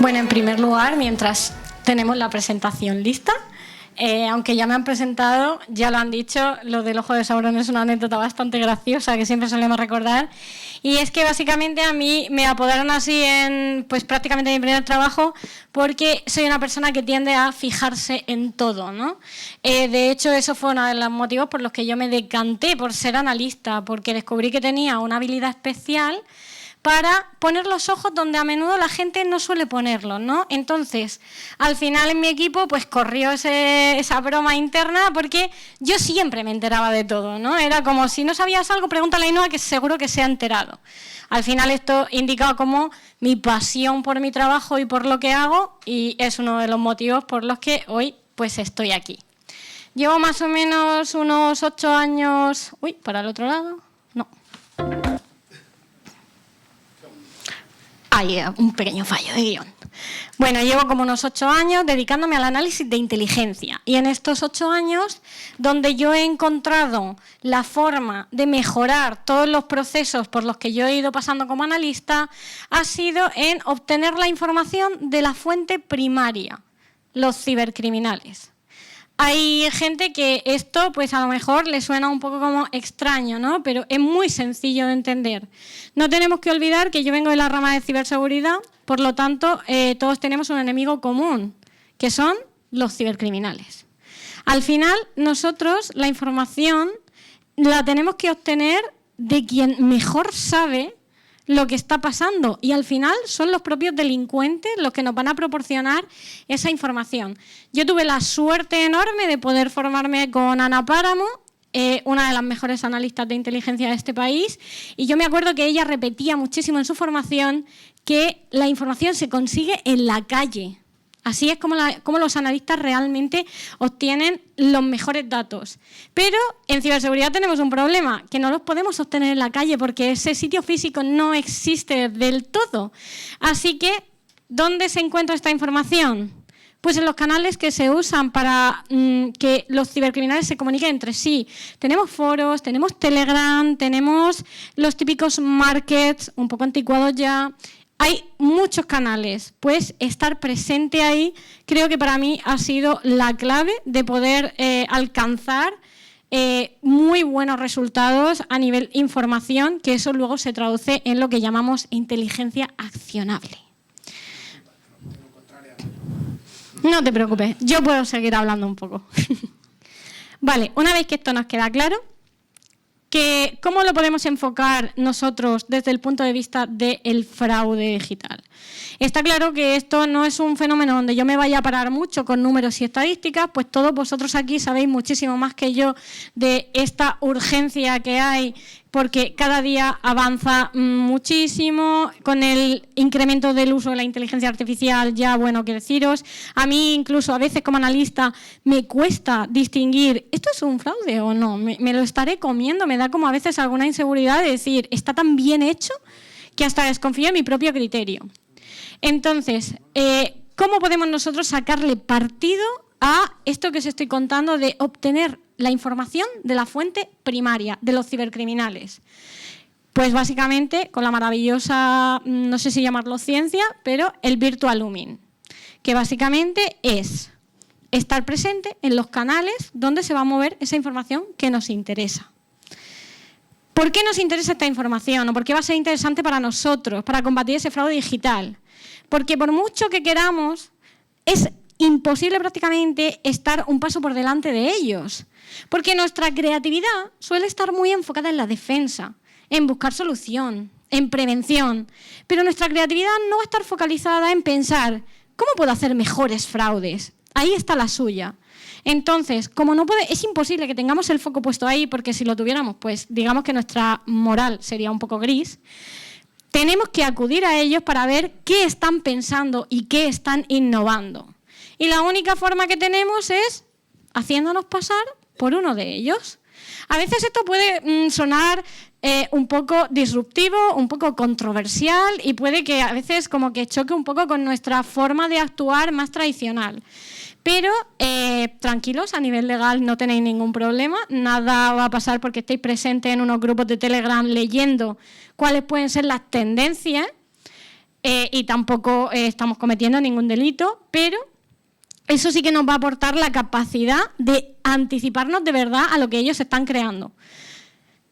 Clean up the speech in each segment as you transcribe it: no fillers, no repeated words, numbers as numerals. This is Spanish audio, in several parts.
Bueno, en primer lugar, mientras tenemos la presentación lista, aunque ya me han presentado, ya lo han dicho, lo del ojo de Sauron es una anécdota bastante graciosa que siempre solemos recordar. Y es que básicamente a mí me apodaron así en pues prácticamente mi primer trabajo porque soy una persona que tiende a fijarse en todo, ¿no? De hecho, eso fue uno de los motivos por los que yo me decanté por ser analista, porque descubrí que tenía una habilidad especial para poner los ojos donde a menudo la gente no suele ponerlos, ¿no? Entonces, al final en mi equipo pues corrió esa broma interna porque yo siempre me enteraba de todo, ¿no? Era como, si no sabías algo, pregúntale a Ainhoa que seguro que se ha enterado. Al final esto indica como mi pasión por mi trabajo y por lo que hago, y es uno de los motivos por los que hoy pues estoy aquí. Llevo más o menos unos 8 años... Uy, para el otro lado. No. Hay un pequeño fallo de guión. Bueno, llevo como unos 8 años dedicándome al análisis de inteligencia. Y en estos 8 años, donde yo he encontrado la forma de mejorar todos los procesos por los que yo he ido pasando como analista, ha sido en obtener la información de la fuente primaria, los cibercriminales. Hay gente que esto, pues a lo mejor le suena un poco como extraño, ¿no? Pero es muy sencillo de entender. No tenemos que olvidar que yo vengo de la rama de ciberseguridad, por lo tanto, todos tenemos un enemigo común, que son los cibercriminales. Al final, nosotros la información la tenemos que obtener de quien mejor sabe lo que está pasando, y al final son los propios delincuentes los que nos van a proporcionar esa información. Yo tuve la suerte enorme de poder formarme con Ana Páramo, una de las mejores analistas de inteligencia de este país, y yo me acuerdo que ella repetía muchísimo en su formación que la información se consigue en la calle. Así es como los analistas realmente obtienen los mejores datos. Pero en ciberseguridad tenemos un problema, que no los podemos obtener en la calle porque ese sitio físico no existe del todo. Así que, ¿dónde se encuentra esta información? Pues en los canales que se usan para que los cibercriminales se comuniquen entre sí. Tenemos foros, tenemos Telegram, tenemos los típicos markets, un poco anticuados ya. Hay muchos canales, pues estar presente ahí creo que para mí ha sido la clave de poder alcanzar muy buenos resultados a nivel información, que eso luego se traduce en lo que llamamos inteligencia accionable. No te preocupes, yo puedo seguir hablando un poco. Vale, una vez que esto nos queda claro, ¿cómo lo podemos enfocar nosotros desde el punto de vista del fraude digital? Está claro que esto no es un fenómeno donde yo me vaya a parar mucho con números y estadísticas, pues todos vosotros aquí sabéis muchísimo más que yo de esta urgencia que hay, porque cada día avanza muchísimo con el incremento del uso de la inteligencia artificial. Ya, bueno, qué deciros, a mí incluso a veces como analista me cuesta distinguir, ¿esto es un fraude o no? ¿Me lo estaré comiendo? Me da como a veces alguna inseguridad de decir, está tan bien hecho que hasta desconfío en mi propio criterio. Entonces, ¿cómo podemos nosotros sacarle partido a esto que os estoy contando de obtener la información de la fuente primaria de los cibercriminales? Pues básicamente con la maravillosa, no sé si llamarlo ciencia, pero el virtual looming, que básicamente es estar presente en los canales donde se va a mover esa información que nos interesa. ¿Por qué nos interesa esta información? ¿O por qué va a ser interesante para nosotros, para combatir ese fraude digital? Porque por mucho que queramos, es imposible prácticamente estar un paso por delante de ellos. Porque nuestra creatividad suele estar muy enfocada en la defensa, en buscar solución, en prevención. Pero nuestra creatividad no va a estar focalizada en pensar, ¿cómo puedo hacer mejores fraudes? Ahí está la suya. Entonces, como es imposible que tengamos el foco puesto ahí, porque si lo tuviéramos, pues digamos que nuestra moral sería un poco gris, tenemos que acudir a ellos para ver qué están pensando y qué están innovando. Y la única forma que tenemos es haciéndonos pasar por uno de ellos. A veces esto puede sonar un poco disruptivo, un poco controversial, y puede que a veces como que choque un poco con nuestra forma de actuar más tradicional. Pero tranquilos, a nivel legal no tenéis ningún problema, nada va a pasar porque estéis presentes en unos grupos de Telegram leyendo cuáles pueden ser las tendencias. y tampoco estamos cometiendo ningún delito, pero eso sí que nos va a aportar la capacidad de anticiparnos de verdad a lo que ellos están creando.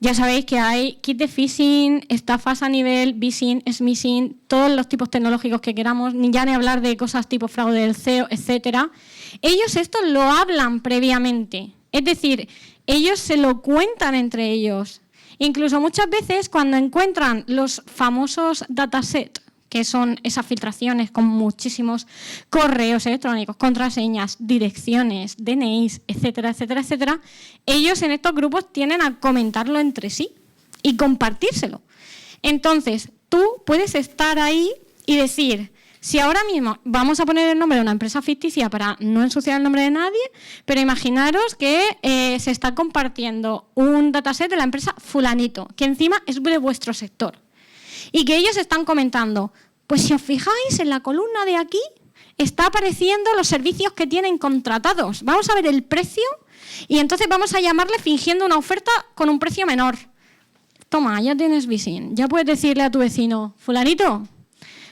Ya sabéis que hay kit de phishing, estafas a nivel phishing, smishing, todos los tipos tecnológicos que queramos, ni hablar de cosas tipo fraude del CEO, etcétera. Ellos esto lo hablan previamente, es decir, ellos se lo cuentan entre ellos. Incluso muchas veces cuando encuentran los famosos datasets, que son esas filtraciones con muchísimos correos electrónicos, contraseñas, direcciones, DNIs, etcétera, etcétera, etcétera, ellos en estos grupos tienden a comentarlo entre sí y compartírselo. Entonces, tú puedes estar ahí y decir, si ahora mismo vamos a poner el nombre de una empresa ficticia para no ensuciar el nombre de nadie, pero imaginaros que se está compartiendo un dataset de la empresa fulanito, que encima es de vuestro sector. Y que ellos están comentando, pues si os fijáis en la columna de aquí, está apareciendo los servicios que tienen contratados. Vamos a ver el precio y entonces vamos a llamarle fingiendo una oferta con un precio menor. Toma, ya tienes phishing. Ya puedes decirle a tu vecino, fulanito,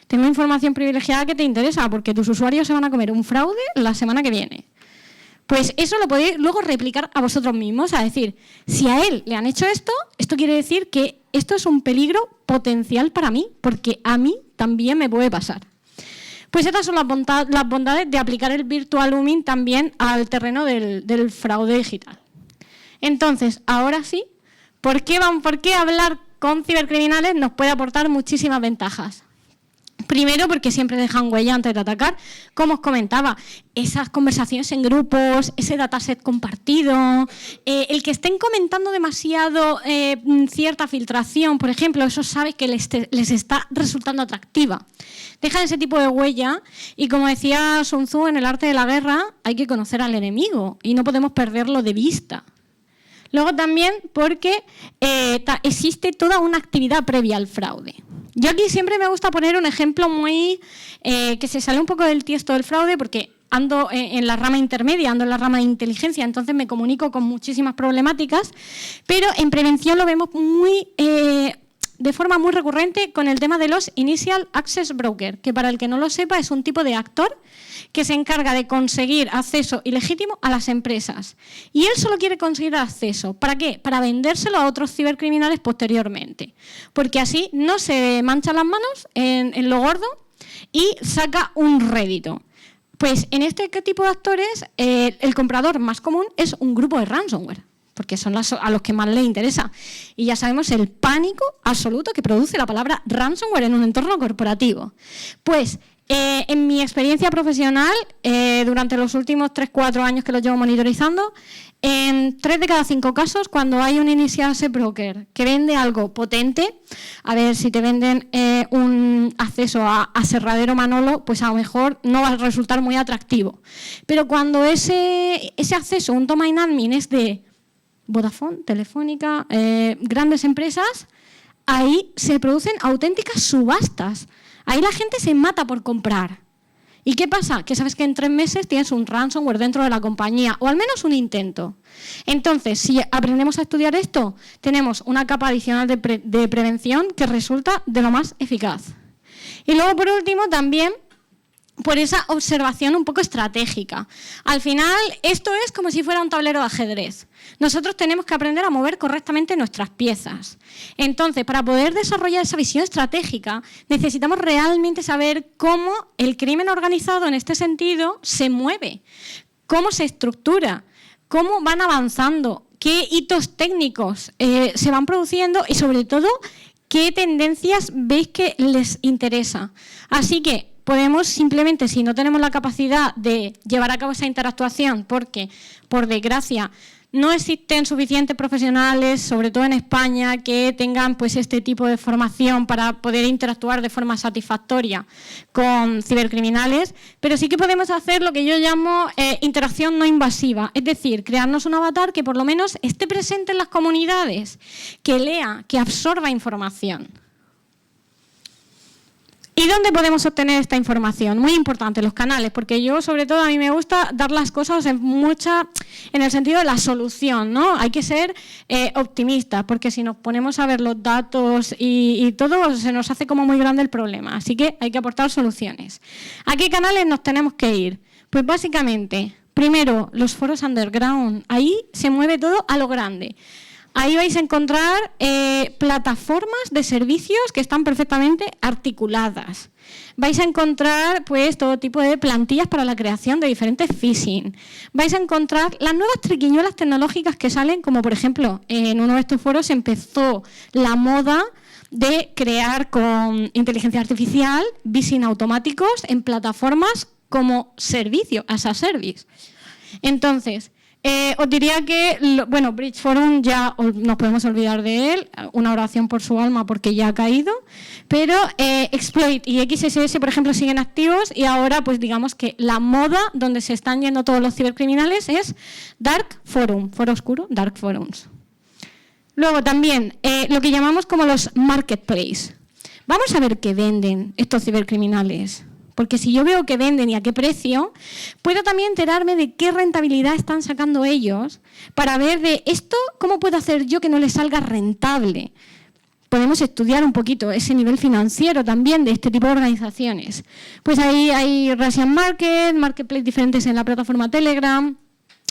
tengo información privilegiada que te interesa porque tus usuarios se van a comer un fraude la semana que viene. Pues eso lo podéis luego replicar a vosotros mismos, a decir, si a él le han hecho esto, esto quiere decir que esto es un peligro potencial para mí, porque a mí también me puede pasar. Pues estas son las bondades de aplicar el virtual rooming también al terreno del fraude digital. Entonces, ahora sí, ¿por qué hablar con cibercriminales nos puede aportar muchísimas ventajas? Primero, porque siempre dejan huella antes de atacar. Como os comentaba, esas conversaciones en grupos, ese dataset compartido, el que estén comentando demasiado cierta filtración, por ejemplo, eso sabes que les está resultando atractiva. Dejan ese tipo de huella y, como decía Sun Tzu en El arte de la guerra, hay que conocer al enemigo y no podemos perderlo de vista. Luego también porque existe toda una actividad previa al fraude. Yo aquí siempre me gusta poner un ejemplo muy que se sale un poco del tiesto del fraude porque ando en la rama intermedia, ando en la rama de inteligencia, entonces me comunico con muchísimas problemáticas, pero en prevención lo vemos de forma muy recurrente con el tema de los Initial Access Broker, que para el que no lo sepa es un tipo de actor que se encarga de conseguir acceso ilegítimo a las empresas. Y él solo quiere conseguir acceso. ¿Para qué? Para vendérselo a otros cibercriminales posteriormente. Porque así no se manchan las manos en lo gordo y saca un rédito. Pues en este tipo de actores, el comprador más común es un grupo de ransomware, porque son a los que más les interesa. Y ya sabemos el pánico absoluto que produce la palabra ransomware en un entorno corporativo. Pues en mi experiencia profesional, durante los últimos 3-4 años que lo llevo monitorizando, en 3 de cada 5 casos, cuando hay un initial access broker que vende algo potente, a ver, si te venden un acceso a Aserradero Manolo, pues a lo mejor no va a resultar muy atractivo. Pero cuando ese acceso, un domain admin, es de Vodafone, Telefónica, grandes empresas, ahí se producen auténticas subastas. Ahí la gente se mata por comprar. ¿Y qué pasa? Que sabes que en 3 meses tienes un ransomware dentro de la compañía, o al menos un intento. Entonces, si aprendemos a estudiar esto, tenemos una capa adicional de prevención que resulta de lo más eficaz. Y luego, por último, también por esa observación un poco estratégica. Al final, esto es como si fuera un tablero de ajedrez. Nosotros tenemos que aprender a mover correctamente nuestras piezas. Entonces, para poder desarrollar esa visión estratégica, necesitamos realmente saber cómo el crimen organizado en este sentido se mueve, cómo se estructura, cómo van avanzando, qué hitos técnicos se van produciendo y, sobre todo, qué tendencias veis que les interesa. Así que podemos simplemente, si no tenemos la capacidad de llevar a cabo esa interactuación, porque, por desgracia, no existen suficientes profesionales, sobre todo en España, que tengan pues este tipo de formación para poder interactuar de forma satisfactoria con cibercriminales, pero sí que podemos hacer lo que yo llamo interacción no invasiva, es decir, crearnos un avatar que por lo menos esté presente en las comunidades, que lea, que absorba información. ¿Y dónde podemos obtener esta información? Muy importante, los canales, porque yo, sobre todo, a mí me gusta dar las cosas en el sentido de la solución, ¿no? Hay que ser optimistas, porque si nos ponemos a ver los datos y todo, se nos hace como muy grande el problema. Así que hay que aportar soluciones. ¿A qué canales nos tenemos que ir? Pues básicamente, primero, los foros underground. Ahí se mueve todo a lo grande. Ahí vais a encontrar plataformas de servicios que están perfectamente articuladas. Vais a encontrar pues, todo tipo de plantillas para la creación de diferentes phishing. Vais a encontrar las nuevas triquiñuelas tecnológicas que salen, como por ejemplo, en uno de estos foros empezó la moda de crear con inteligencia artificial phishing automáticos en plataformas como servicio, as a service. Entonces, os diría que, bueno, Bridge Forum ya nos podemos olvidar de él, una oración por su alma porque ya ha caído, pero Exploit y XSS, por ejemplo, siguen activos y ahora, pues digamos que la moda donde se están yendo todos los cibercriminales es Dark Forum, foro oscuro, Dark Forums. Luego también lo que llamamos como los marketplace. Vamos a ver qué venden estos cibercriminales. Porque si yo veo que venden y a qué precio, puedo también enterarme de qué rentabilidad están sacando ellos para ver de esto, cómo puedo hacer yo que no les salga rentable. Podemos estudiar un poquito ese nivel financiero también de este tipo de organizaciones. Pues ahí hay Russian Marketplace diferentes en la plataforma Telegram.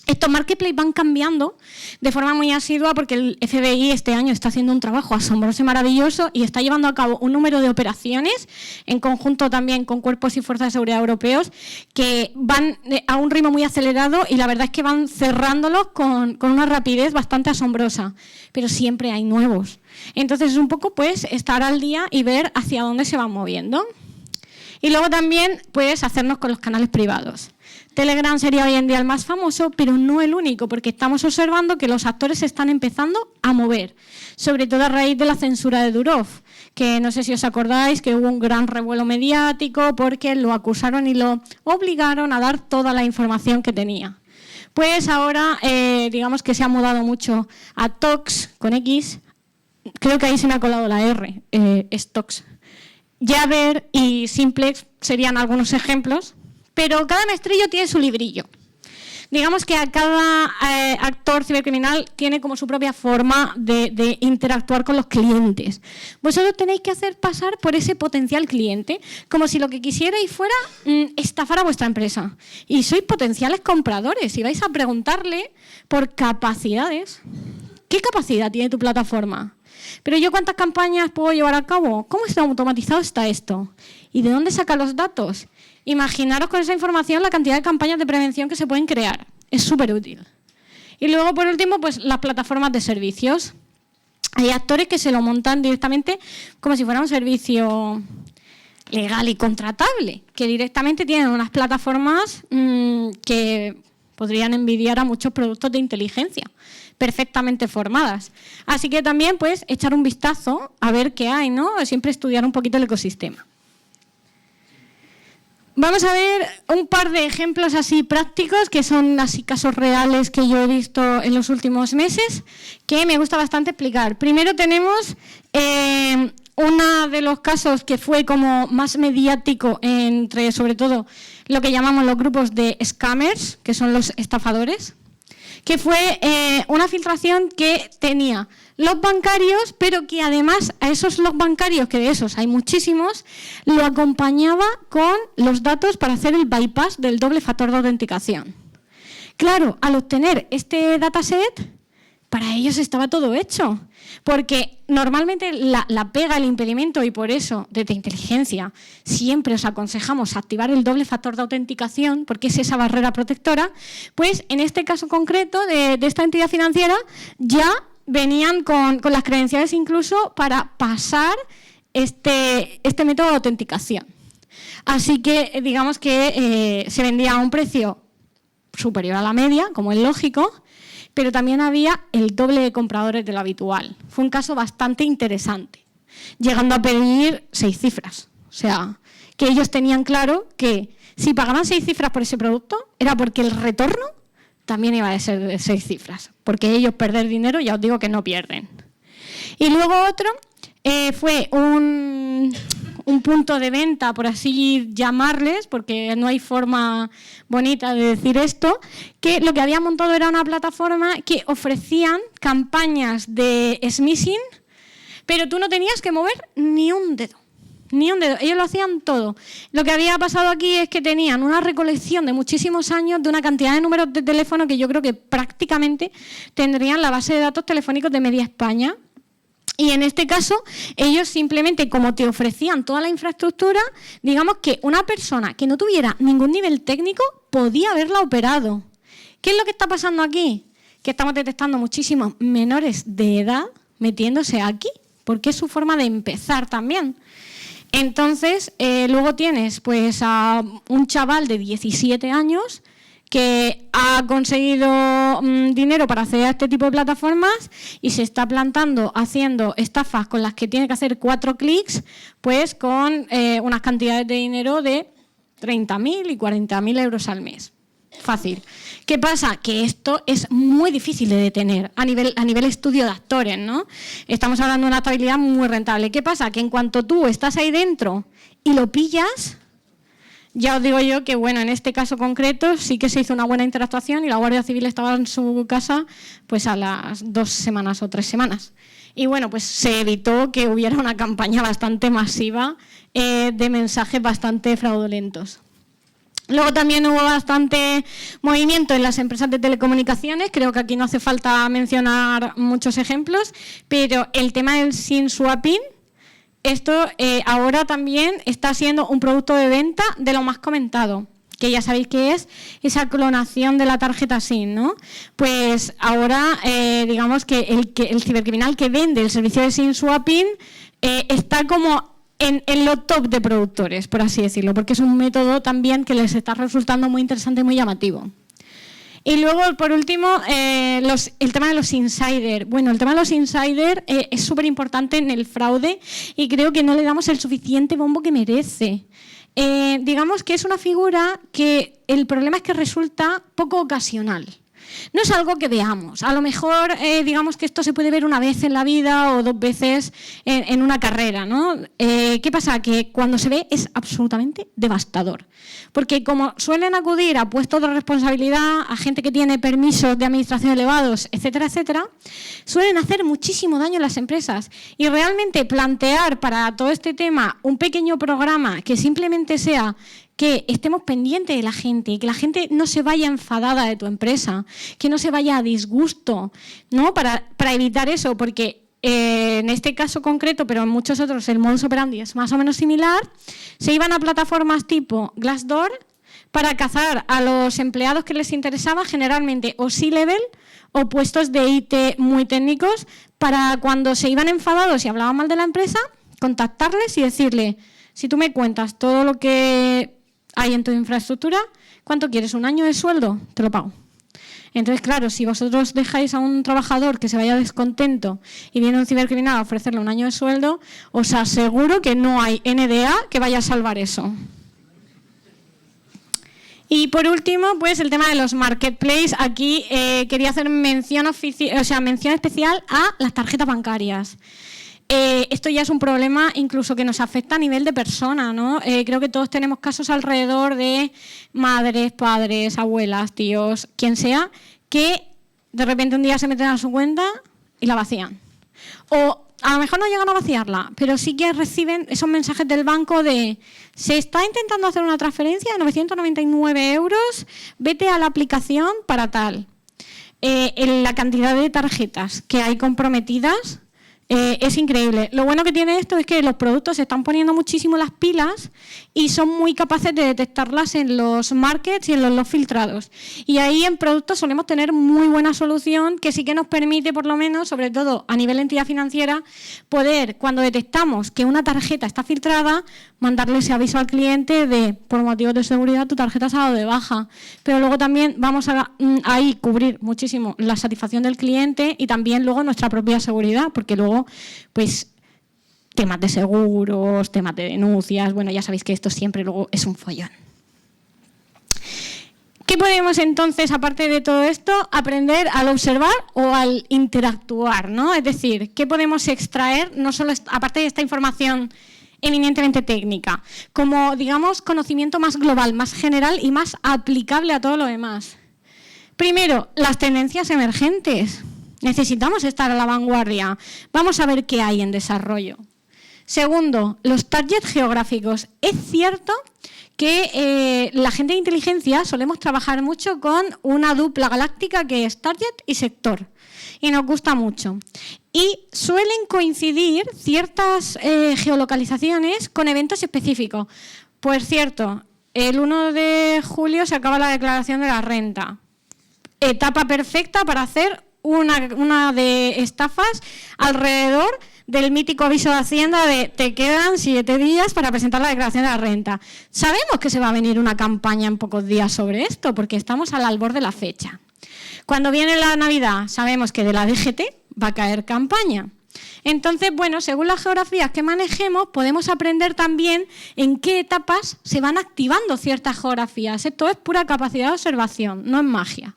Estos marketplaces van cambiando de forma muy asidua porque el FBI este año está haciendo un trabajo asombroso y maravilloso y está llevando a cabo un número de operaciones en conjunto también con cuerpos y fuerzas de seguridad europeos que van a un ritmo muy acelerado y la verdad es que van cerrándolos con una rapidez bastante asombrosa, pero siempre hay nuevos. Entonces es un poco pues estar al día y ver hacia dónde se van moviendo. Y luego también puedes hacernos con los canales privados. Telegram sería hoy en día el más famoso, pero no el único, porque estamos observando que los actores se están empezando a mover, sobre todo a raíz de la censura de Durov, que no sé si os acordáis que hubo un gran revuelo mediático porque lo acusaron y lo obligaron a dar toda la información que tenía. Pues ahora, digamos que se ha mudado mucho a Tox, con X, creo que ahí se me ha colado la R, es Tox. Jabber y Simplex serían algunos ejemplos, pero cada maestrillo tiene su librillo. Digamos que a cada actor cibercriminal tiene como su propia forma de interactuar con los clientes. Vosotros tenéis que hacer pasar por ese potencial cliente, como si lo que quisierais fuera estafar a vuestra empresa. Y sois potenciales compradores y vais a preguntarle por capacidades. ¿Qué capacidad tiene tu plataforma? Pero yo, ¿cuántas campañas puedo llevar a cabo? ¿Cómo está automatizado está esto? ¿Y de dónde saca los datos? Imaginaros con esa información la cantidad de campañas de prevención que se pueden crear. Es súper útil. Y luego, por último, pues las plataformas de servicios. Hay actores que se lo montan directamente como si fuera un servicio legal y contratable, que directamente tienen unas plataformas que podrían envidiar a muchos productos de inteligencia, perfectamente formadas. Así que también, pues, echar un vistazo a ver qué hay, ¿no? Siempre estudiar un poquito el ecosistema. Vamos a ver un par de ejemplos así prácticos, que son así casos reales que yo he visto en los últimos meses, que me gusta bastante explicar. Primero tenemos uno de los casos que fue como más mediático entre, sobre todo, lo que llamamos los grupos de scammers, que son los estafadores, que fue una filtración que tenía los bancarios, pero que además a esos los bancarios, que de esos hay muchísimos, lo acompañaba con los datos para hacer el bypass del doble factor de autenticación. Claro, al obtener este dataset, para ellos estaba todo hecho, porque normalmente la pega, el impedimento, y por eso desde inteligencia siempre os aconsejamos activar el doble factor de autenticación, porque es esa barrera protectora, pues en este caso concreto de esta entidad financiera ya venían con las credenciales incluso para pasar este método de autenticación. Así que digamos que se vendía a un precio superior a la media, como es lógico, pero también había el doble de compradores de lo habitual. Fue un caso bastante interesante, llegando a pedir 6 cifras. O sea, que ellos tenían claro que si pagaban 6 cifras por ese producto era porque el retorno también iba a ser de 6 cifras, porque ellos perder dinero ya os digo que no pierden. Y luego otro fue un un punto de venta, por así llamarles, porque no hay forma bonita de decir esto, que lo que había montado era una plataforma que ofrecían campañas de smishing, pero tú no tenías que mover ni un dedo. Ni un dedo, ellos lo hacían todo. Lo que había pasado aquí es que tenían una recolección de muchísimos años de una cantidad de números de teléfono que yo creo que prácticamente tendrían la base de datos telefónicos de media España. Y en este caso, ellos simplemente, como te ofrecían toda la infraestructura, digamos que una persona que no tuviera ningún nivel técnico podía haberla operado. ¿Qué es lo que está pasando aquí? Que estamos detectando muchísimos menores de edad metiéndose aquí, porque es su forma de empezar también. Entonces, luego tienes pues a un chaval de 17 años que ha conseguido dinero para acceder a este tipo de plataformas y se está plantando haciendo estafas con las que tiene que hacer 4 clics, pues con unas cantidades de dinero de 30.000 y 40.000 euros al mes. Fácil. ¿Qué pasa? Que esto es muy difícil de detener a nivel estudio de actores, ¿no? Estamos hablando de una estabilidad muy rentable. ¿Qué pasa? Que en cuanto tú estás ahí dentro y lo pillas, ya os digo yo que, bueno, en este caso concreto sí que se hizo una buena interactuación y la Guardia Civil estaba en su casa pues a las 2 semanas o 3 semanas. Y bueno, pues se evitó que hubiera una campaña bastante masiva de mensajes bastante fraudulentos. Luego también hubo bastante movimiento en las empresas de telecomunicaciones, creo que aquí no hace falta mencionar muchos ejemplos, pero el tema del SIM swapping, esto ahora también está siendo un producto de venta de lo más comentado, que ya sabéis que es esa clonación de la tarjeta SIM, ¿no? Pues ahora digamos que el cibercriminal que vende el servicio de SIM swapping está como en lo top de productores, por así decirlo, porque es un método también que les está resultando muy interesante y muy llamativo. Y luego, por último, el tema de los insiders. Bueno, el tema de los insiders es súper importante en el fraude y creo que no le damos el suficiente bombo que merece. Digamos que es una figura que el problema es que resulta poco ocasional. No es algo que veamos. A lo mejor, digamos que esto se puede ver una vez en la vida o 2 veces en una carrera, ¿no? ¿Qué pasa? Que cuando se ve es absolutamente devastador. Porque como suelen acudir a puestos de responsabilidad, a gente que tiene permisos de administración elevados, etcétera, etcétera, suelen hacer muchísimo daño a las empresas. Y realmente plantear para todo este tema un pequeño programa que simplemente sea que estemos pendientes de la gente, que la gente no se vaya enfadada de tu empresa, que no se vaya a disgusto, ¿no? Para evitar eso, porque en este caso concreto, pero en muchos otros el modus operandi es más o menos similar, se iban a plataformas tipo Glassdoor para cazar a los empleados que les interesaba, generalmente o C-level o puestos de IT muy técnicos, para cuando se iban enfadados y hablaban mal de la empresa, contactarles y decirle, si tú me cuentas todo lo que hay en tu infraestructura, ¿cuánto quieres? ¿1 año de sueldo? Te lo pago. Entonces, claro, si vosotros dejáis a un trabajador que se vaya descontento y viene un cibercriminal a ofrecerle 1 año de sueldo, os aseguro que no hay NDA que vaya a salvar eso. Y por último, pues el tema de los marketplaces. Aquí quería hacer mención especial a las tarjetas bancarias. Esto ya es un problema incluso que nos afecta a nivel de persona, ¿no? Creo que todos tenemos casos alrededor de madres, padres, abuelas, tíos, quien sea, que de repente un día se meten a su cuenta y la vacían. O a lo mejor no llegan a vaciarla, pero sí que reciben esos mensajes del banco de se está intentando hacer una transferencia de 999 euros, vete a la aplicación para tal. La cantidad de tarjetas que hay comprometidas es increíble. Lo bueno que tiene esto es que los productos se están poniendo muchísimo las pilas y son muy capaces de detectarlas en los markets y en los filtrados. Y ahí en productos solemos tener muy buena solución que sí que nos permite, por lo menos, sobre todo a nivel de entidad financiera, poder, cuando detectamos que una tarjeta está filtrada, mandarle ese aviso al cliente de, por motivos de seguridad, tu tarjeta se ha dado de baja. Pero luego también vamos a ahí cubrir muchísimo la satisfacción del cliente y también luego nuestra propia seguridad, porque luego pues temas de seguros, temas de denuncias, bueno, ya sabéis que esto siempre luego es un follón. ¿Qué podemos entonces, aparte de todo esto, aprender al observar o al interactuar, ¿no? Es decir, ¿qué podemos extraer, no solo aparte de esta información eminentemente técnica, como, digamos, conocimiento más global, más general y más aplicable a todo lo demás. Primero, las tendencias emergentes. Necesitamos estar a la vanguardia. Vamos a ver qué hay en desarrollo. Segundo, los targets geográficos. Es cierto que la gente de inteligencia solemos trabajar mucho con una dupla galáctica que es target y sector. Y nos gusta mucho. Y suelen coincidir ciertas geolocalizaciones con eventos específicos. Pues cierto, el 1 de julio se acaba la declaración de la renta. Etapa perfecta para hacer una de estafas alrededor del mítico aviso de Hacienda de te quedan 7 días para presentar la declaración de la renta. Sabemos que se va a venir una campaña en pocos días sobre esto porque estamos al albor de la fecha. Cuando viene la Navidad sabemos que de la DGT va a caer campaña. Entonces, bueno, según las geografías que manejemos, podemos aprender también en qué etapas se van activando ciertas geografías. Esto es pura capacidad de observación, no es magia.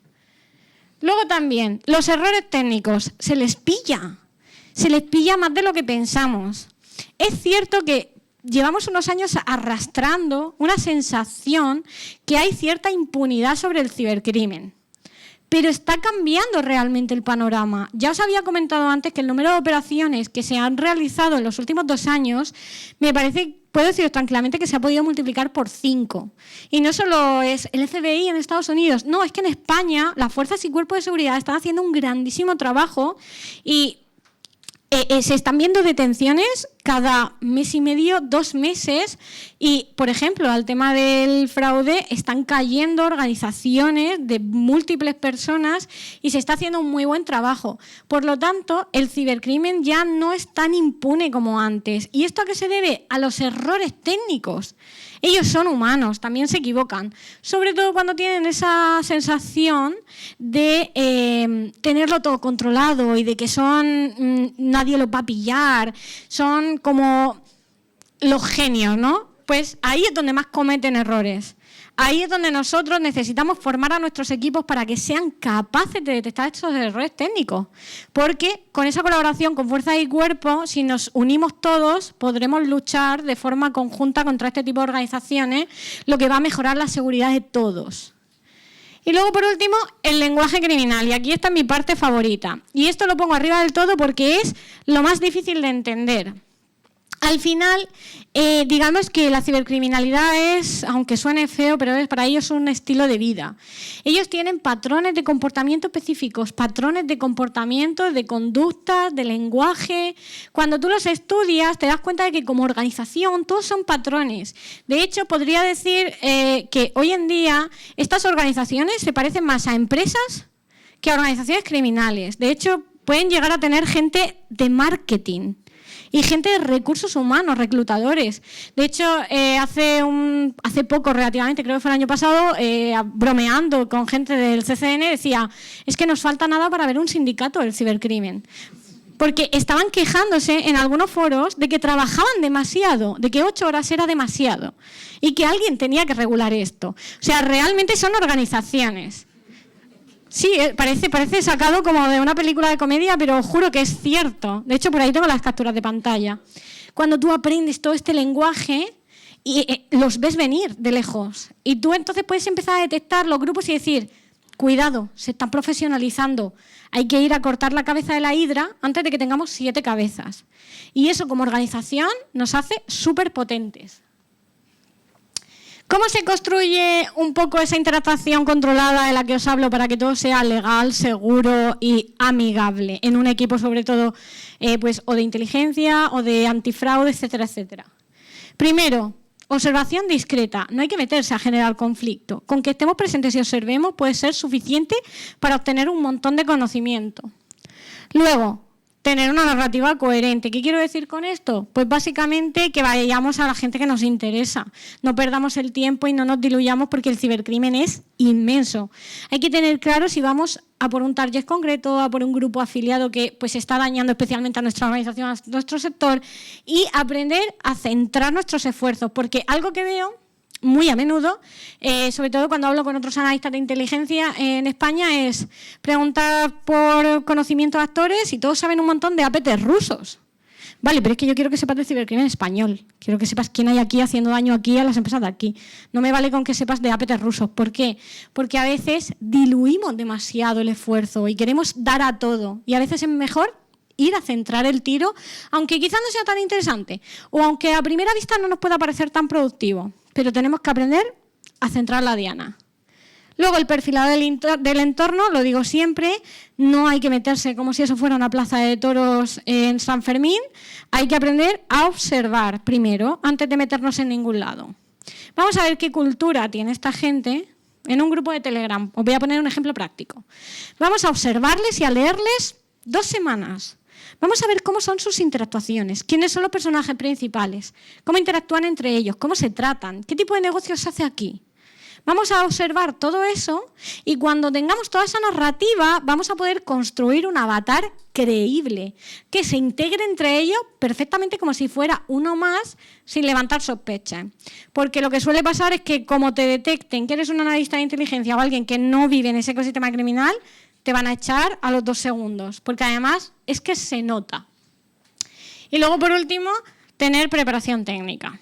Luego también, los errores técnicos, se les pilla más de lo que pensamos. Es cierto que llevamos unos años arrastrando una sensación que hay cierta impunidad sobre el cibercrimen. Pero está cambiando realmente el panorama. Ya os había comentado antes que el número de operaciones que se han realizado en los últimos 2 años, me parece, puedo deciros tranquilamente que se ha podido multiplicar por 5. Y no solo es el FBI en Estados Unidos, no, es que en España las fuerzas y cuerpos de seguridad están haciendo un grandísimo trabajo y se están viendo detenciones cada mes y medio, 2 meses y, por ejemplo, al tema del fraude están cayendo organizaciones de múltiples personas y se está haciendo un muy buen trabajo. Por lo tanto, el cibercrimen ya no es tan impune como antes. ¿Y esto a qué se debe? A los errores técnicos. Ellos son humanos, también se equivocan, sobre todo cuando tienen esa sensación de tenerlo todo controlado y de que nadie los va a pillar, son como los genios, ¿no? Pues ahí es donde más cometen errores. Ahí es donde nosotros necesitamos formar a nuestros equipos para que sean capaces de detectar estos errores técnicos. Porque con esa colaboración con fuerza y cuerpo, si nos unimos todos, podremos luchar de forma conjunta contra este tipo de organizaciones, lo que va a mejorar la seguridad de todos. Y luego, por último, el lenguaje criminal. Y aquí está mi parte favorita. Y esto lo pongo arriba del todo porque es lo más difícil de entender. Al final, digamos que la cibercriminalidad es, aunque suene feo, pero para ellos es un estilo de vida. Ellos tienen patrones de comportamiento específicos, patrones de comportamiento, de conductas, de lenguaje. Cuando tú los estudias, te das cuenta de que como organización todos son patrones. De hecho, podría decir que hoy en día estas organizaciones se parecen más a empresas que a organizaciones criminales. De hecho, pueden llegar a tener gente de marketing y gente de recursos humanos, reclutadores. De hecho, hace poco, relativamente, creo que fue el año pasado, bromeando con gente del CCN, decía, es que nos falta nada para ver un sindicato del cibercrimen. Porque estaban quejándose en algunos foros de que trabajaban demasiado, de que 8 horas era demasiado y que alguien tenía que regular esto. O sea, realmente son organizaciones. Sí, parece sacado como de una película de comedia, pero os juro que es cierto. De hecho, por ahí tengo las capturas de pantalla. Cuando tú aprendes todo este lenguaje y los ves venir de lejos. Y tú entonces puedes empezar a detectar los grupos y decir, cuidado, se están profesionalizando. Hay que ir a cortar la cabeza de la hidra antes de que tengamos 7 cabezas. Y eso como organización nos hace súper potentes. ¿Cómo se construye un poco esa interacción controlada de la que os hablo para que todo sea legal, seguro y amigable en un equipo sobre todo pues, o de inteligencia o de antifraude, etcétera, etcétera? Primero, observación discreta. No hay que meterse a generar conflicto. Con que estemos presentes y observemos puede ser suficiente para obtener un montón de conocimiento. Luego, tener una narrativa coherente. ¿Qué quiero decir con esto? Pues básicamente que vayamos a la gente que nos interesa. No perdamos el tiempo y no nos diluyamos porque el cibercrimen es inmenso. Hay que tener claro si vamos a por un target concreto, a por un grupo afiliado que pues está dañando especialmente a nuestra organización, a nuestro sector, y aprender a centrar nuestros esfuerzos. Porque algo que veo muy a menudo, sobre todo cuando hablo con otros analistas de inteligencia en España, es preguntar por conocimientos de actores y todos saben un montón de APTs rusos. Vale, pero es que yo quiero que sepas de cibercrimen español. Quiero que sepas quién hay aquí haciendo daño aquí a las empresas de aquí. No me vale con que sepas de APTs rusos. ¿Por qué? Porque a veces diluimos demasiado el esfuerzo y queremos dar a todo. Y a veces es mejor ir a centrar el tiro, aunque quizás no sea tan interesante o aunque a primera vista no nos pueda parecer tan productivo. Pero tenemos que aprender a centrar la diana. Luego, el perfilado del entorno, lo digo siempre, no hay que meterse como si eso fuera una plaza de toros en San Fermín. Hay que aprender a observar primero, antes de meternos en ningún lado. Vamos a ver qué cultura tiene esta gente en un grupo de Telegram. Os voy a poner un ejemplo práctico. Vamos a observarles y a leerles 2 semanas. Vamos a ver cómo son sus interactuaciones, quiénes son los personajes principales, cómo interactúan entre ellos, cómo se tratan, qué tipo de negocios se hace aquí. Vamos a observar todo eso y cuando tengamos toda esa narrativa vamos a poder construir un avatar creíble, que se integre entre ellos perfectamente como si fuera uno más sin levantar sospechas. Porque lo que suele pasar es que como te detecten que eres un analista de inteligencia o alguien que no vive en ese ecosistema criminal, te van a echar a los 2 segundos, porque además es que se nota. Y luego, por último, tener preparación técnica.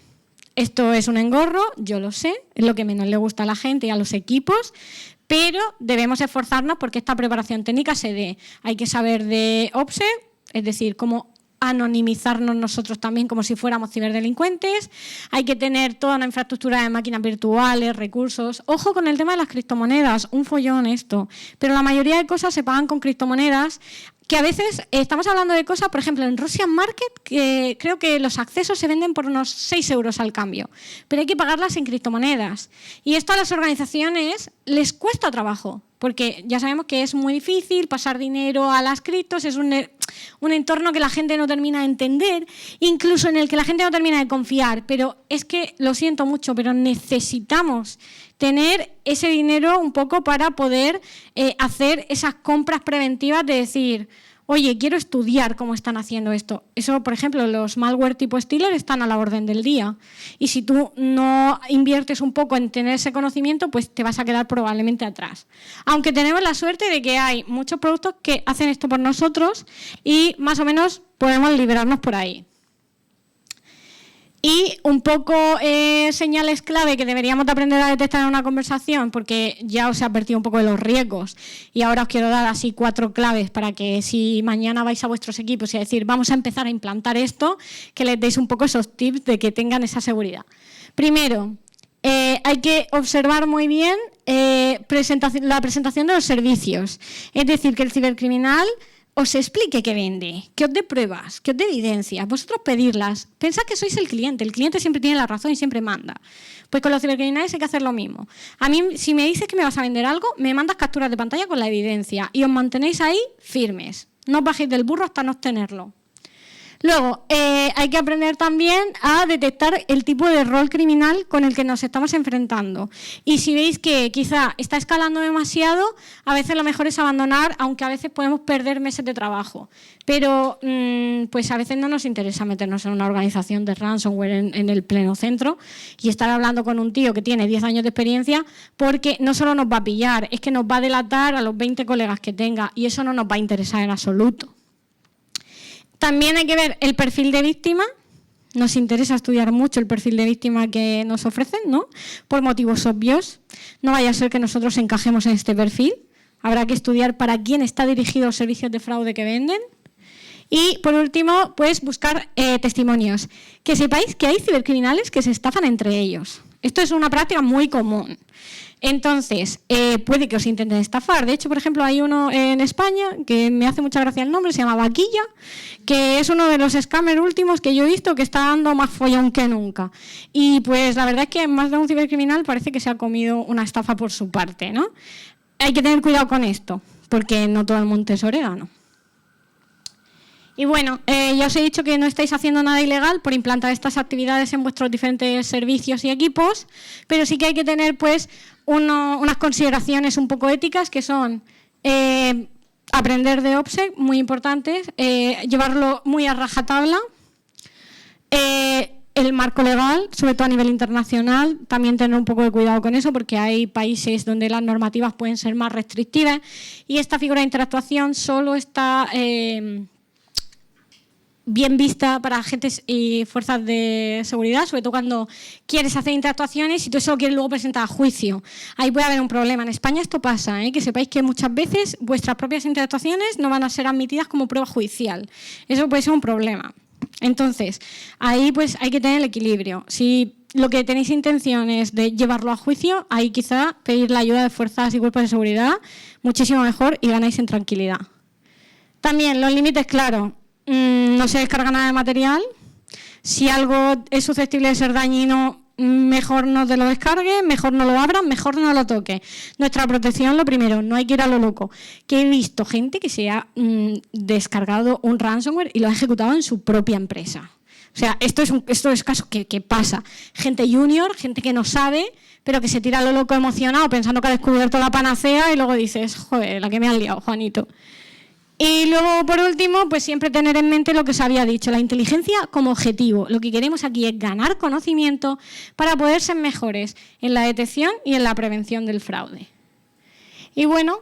Esto es un engorro, yo lo sé, es lo que menos le gusta a la gente y a los equipos, pero debemos esforzarnos porque esta preparación técnica se dé. Hay que saber de OPSEC, es decir, cómo anonimizarnos nosotros también como si fuéramos ciberdelincuentes. Hay que tener toda una infraestructura de máquinas virtuales, recursos. Ojo con el tema de las criptomonedas, un follón esto, pero la mayoría de cosas se pagan con criptomonedas, que a veces estamos hablando de cosas, por ejemplo, en Russian Market, que creo que los accesos se venden por unos 6 euros al cambio, pero hay que pagarlas en criptomonedas. Y esto a las organizaciones les cuesta trabajo, porque ya sabemos que es muy difícil pasar dinero a las criptos, es un entorno que la gente no termina de entender, incluso en el que la gente no termina de confiar, pero es que, lo siento mucho, pero necesitamos tener ese dinero un poco para poder hacer esas compras preventivas de decir, oye, quiero estudiar cómo están haciendo esto. Eso, por ejemplo, los malware tipo Stealer están a la orden del día. Y si tú no inviertes un poco en tener ese conocimiento, pues te vas a quedar probablemente atrás. Aunque tenemos la suerte de que hay muchos productos que hacen esto por nosotros y más o menos podemos liberarnos por ahí. Y un poco señales clave que deberíamos de aprender a detectar en una conversación, porque ya os he advertido un poco de los riesgos y ahora os quiero dar así 4 claves para que si mañana vais a vuestros equipos y a decir vamos a empezar a implantar esto, que les deis un poco esos tips de que tengan esa seguridad. Primero, hay que observar muy bien la presentación de los servicios, es decir, que el cibercriminal os explique qué vende, que os dé pruebas, que os dé evidencias, vosotros pedirlas. Pensad que sois el cliente siempre tiene la razón y siempre manda. Pues con los cibercriminales hay que hacer lo mismo. A mí, si me dices que me vas a vender algo, me mandas capturas de pantalla con la evidencia y os mantenéis ahí firmes. No os bajéis del burro hasta no obtenerlo. Luego, hay que aprender también a detectar el tipo de rol criminal con el que nos estamos enfrentando. Y si veis que quizá está escalando demasiado, a veces lo mejor es abandonar, aunque a veces podemos perder meses de trabajo. Pero pues a veces no nos interesa meternos en una organización de ransomware en el pleno centro y estar hablando con un tío que tiene 10 años de experiencia, porque no solo nos va a pillar, es que nos va a delatar a los 20 colegas que tenga y eso no nos va a interesar en absoluto. También hay que ver el perfil de víctima. Nos interesa estudiar mucho el perfil de víctima que nos ofrecen, ¿no? Por motivos obvios. No vaya a ser que nosotros encajemos en este perfil. Habrá que estudiar para quién está dirigido los servicios de fraude que venden. Y, por último, pues buscar testimonios. Que sepáis que hay cibercriminales que se estafan entre ellos. Esto es una práctica muy común. Entonces, puede que os intenten estafar. De hecho, por ejemplo, hay uno en España que me hace mucha gracia el nombre, se llama Vaquilla, que es uno de los scammers últimos que yo he visto que está dando más follón que nunca. Y pues la verdad es que más de un cibercriminal parece que se ha comido una estafa por su parte, ¿no? Hay que tener cuidado con esto, porque no todo el monte es orégano. Y bueno, ya os he dicho que no estáis haciendo nada ilegal por implantar estas actividades en vuestros diferentes servicios y equipos, pero sí que hay que tener pues unas consideraciones un poco éticas que son aprender de OPSEC, muy importantes, llevarlo muy a rajatabla, el marco legal, sobre todo a nivel internacional, también tener un poco de cuidado con eso porque hay países donde las normativas pueden ser más restrictivas y esta figura de interactuación solo está bien vista para agentes y fuerzas de seguridad, sobre todo cuando quieres hacer interactuaciones y tú eso lo quieres luego presentar a juicio. Ahí puede haber un problema. En España esto pasa, que sepáis que muchas veces vuestras propias interactuaciones no van a ser admitidas como prueba judicial. Eso puede ser un problema. Entonces, ahí pues hay que tener el equilibrio. Si lo que tenéis intención es de llevarlo a juicio, ahí quizá pedir la ayuda de fuerzas y cuerpos de seguridad muchísimo mejor y ganáis en tranquilidad. También los límites claros. No se descarga nada de material. Si algo es susceptible de ser dañino, mejor no te lo descargues, mejor no lo abras, mejor no lo toques. Nuestra protección, lo primero, no hay que ir a lo loco. Que he visto gente que se ha descargado un ransomware y lo ha ejecutado en su propia empresa. O sea, esto es caso que pasa. Gente junior, gente que no sabe, pero que se tira a lo loco emocionado pensando que ha descubierto la panacea y luego dices, joder, la que me has liado, Juanito. Y luego, por último, pues siempre tener en mente lo que os había dicho, la inteligencia como objetivo. Lo que queremos aquí es ganar conocimiento para poder ser mejores en la detección y en la prevención del fraude. Y bueno,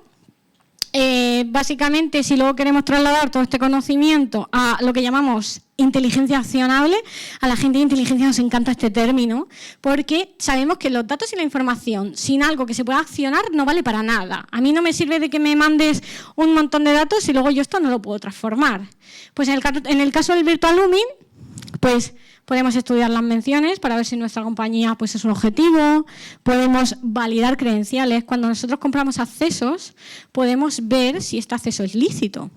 básicamente, si luego queremos trasladar todo este conocimiento a lo que llamamos inteligencia accionable, a la gente de inteligencia nos encanta este término, porque sabemos que los datos y la información sin algo que se pueda accionar no vale para nada. A mí no me sirve de que me mandes un montón de datos y luego yo esto no lo puedo transformar. Pues en el caso del Virtual Looming, pues podemos estudiar las menciones para ver si nuestra compañía pues, es un objetivo, podemos validar credenciales. Cuando nosotros compramos accesos, podemos ver si este acceso es lícito,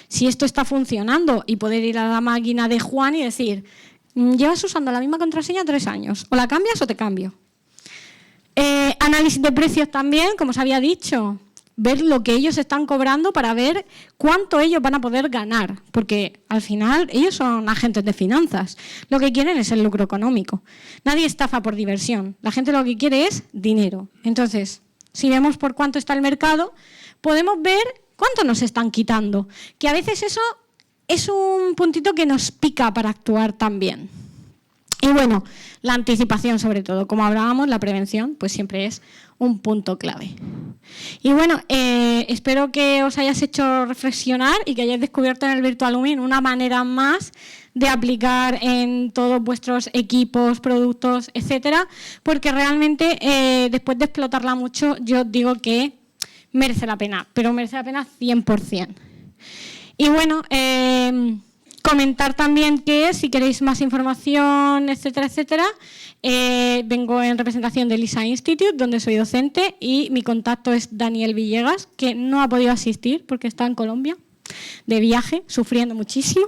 si esto está funcionando y poder ir a la máquina de Juan y decir, llevas usando la misma contraseña 3 años, o la cambias o te cambio. Análisis de precios también, como os había dicho, ver lo que ellos están cobrando para ver cuánto ellos van a poder ganar, porque al final ellos son agentes de finanzas, lo que quieren es el lucro económico. Nadie estafa por diversión, la gente lo que quiere es dinero. Entonces, si vemos por cuánto está el mercado, podemos ver cuánto nos están quitando, que a veces eso es un puntito que nos pica para actuar también. Y bueno, la anticipación sobre todo, como hablábamos, la prevención, pues siempre es un punto clave. Y bueno, espero que os hayáis hecho reflexionar y que hayáis descubierto en el Virtual Looming una manera más de aplicar en todos vuestros equipos, productos, etcétera, porque realmente después de explotarla mucho, yo digo que merece la pena, pero merece la pena 100%. Y bueno, comentar también que si queréis más información, etcétera, etcétera, vengo en representación del LISA Institute, donde soy docente, y mi contacto es Daniel Villegas, que no ha podido asistir porque está en Colombia, de viaje, sufriendo muchísimo.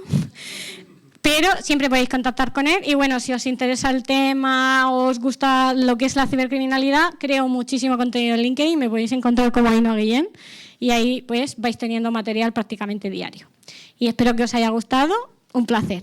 Pero siempre podéis contactar con él y bueno, si os interesa el tema o os gusta lo que es la cibercriminalidad, creo muchísimo contenido en LinkedIn, me podéis encontrar como Ainhoa Guillén y ahí pues vais teniendo material prácticamente diario. Y espero que os haya gustado, un placer.